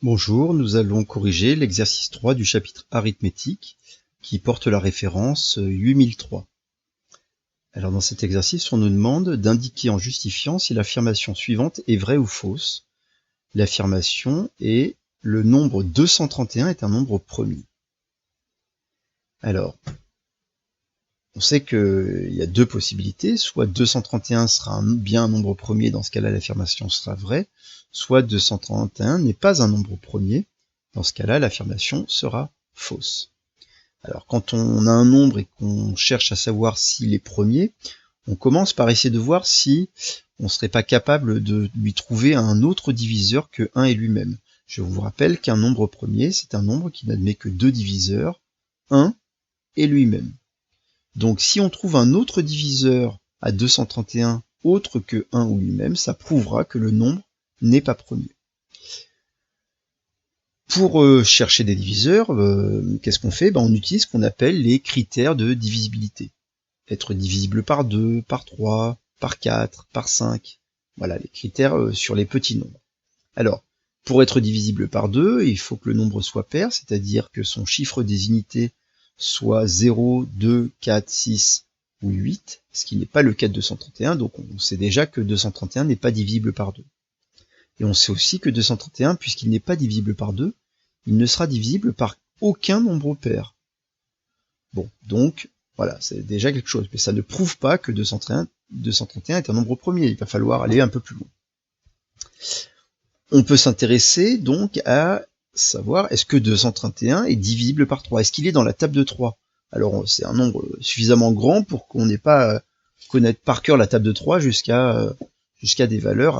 Bonjour, nous allons corriger l'exercice 3 du chapitre arithmétique qui porte la référence 8003. Alors dans cet exercice, on nous demande d'indiquer en justifiant si l'affirmation suivante est vraie ou fausse. L'affirmation est le nombre 231 est un nombre premier. Alors, on sait qu'il y a deux possibilités, soit 231 sera bien un nombre premier, dans ce cas-là l'affirmation sera vraie, soit 231 n'est pas un nombre premier, dans ce cas-là l'affirmation sera fausse. Alors quand on a un nombre et qu'on cherche à savoir s'il est premier, on commence par essayer de voir si on ne serait pas capable de lui trouver un autre diviseur que 1 et lui-même. Je vous rappelle qu'un nombre premier, c'est un nombre qui n'admet que deux diviseurs, 1 et lui-même. Donc si on trouve un autre diviseur à 231 autre que 1 ou lui-même, ça prouvera que le nombre n'est pas premier. Pour chercher des diviseurs, qu'est-ce qu'on fait? On utilise ce qu'on appelle les critères de divisibilité. Être divisible par 2, par 3, par 4, par 5. Voilà les critères sur les petits nombres. Alors, pour être divisible par 2, il faut que le nombre soit pair, c'est-à-dire que son chiffre des unités soit 0, 2, 4, 6 ou 8, ce qui n'est pas le cas de 231, donc on sait déjà que 231 n'est pas divisible par 2. Et on sait aussi que 231, puisqu'il n'est pas divisible par 2, il ne sera divisible par aucun nombre pair. Bon, donc, voilà, c'est déjà quelque chose, mais ça ne prouve pas que 231 est un nombre premier, il va falloir aller un peu plus loin. On peut s'intéresser donc à savoir, est-ce que 231 est divisible par 3? Est-ce qu'il est dans la table de 3? Alors, c'est un nombre suffisamment grand pour qu'on n'ait pas connaître par cœur la table de 3 jusqu'à des valeurs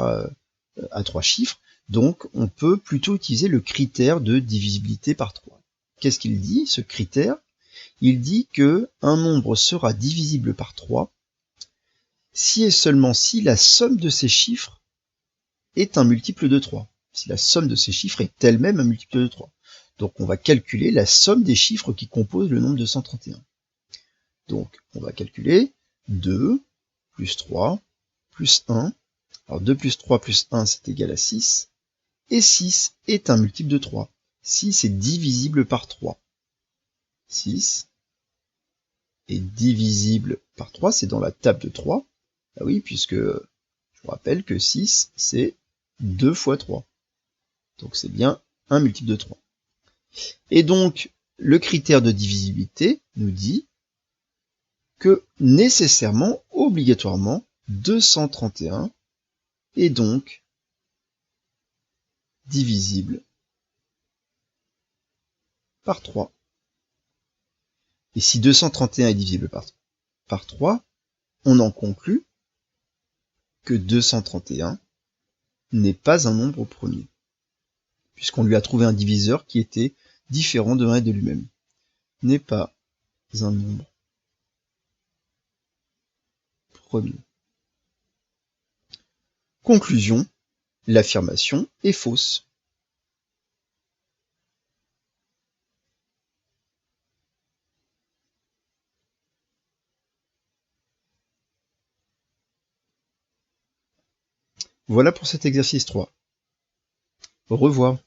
à 3 chiffres. Donc, on peut plutôt utiliser le critère de divisibilité par 3. Qu'est-ce qu'il dit, ce critère? Il dit que un nombre sera divisible par 3 si et seulement si la somme de ces chiffres est un multiple de 3. Si la somme de ces chiffres est elle-même un multiple de 3. Donc on va calculer la somme des chiffres qui composent le nombre 231. Donc on va calculer 2 plus 3 plus 1. Alors 2 plus 3 plus 1 c'est égal à 6. Et 6 est un multiple de 3. 6 est divisible par 3. 6 est divisible par 3, c'est dans la table de 3. Ah oui, puisque je vous rappelle que 6, c'est 2 fois 3. Donc c'est bien un multiple de 3. Et donc, le critère de divisibilité nous dit que nécessairement, obligatoirement, 231 est donc divisible par 3. Et si 231 est divisible par 3, on en conclut que 231 n'est pas un nombre premier, puisqu'on lui a trouvé un diviseur qui était différent de 1 et de lui-même. N'est pas un nombre premier. Conclusion, l'affirmation est fausse. Voilà pour cet exercice 3. Au revoir.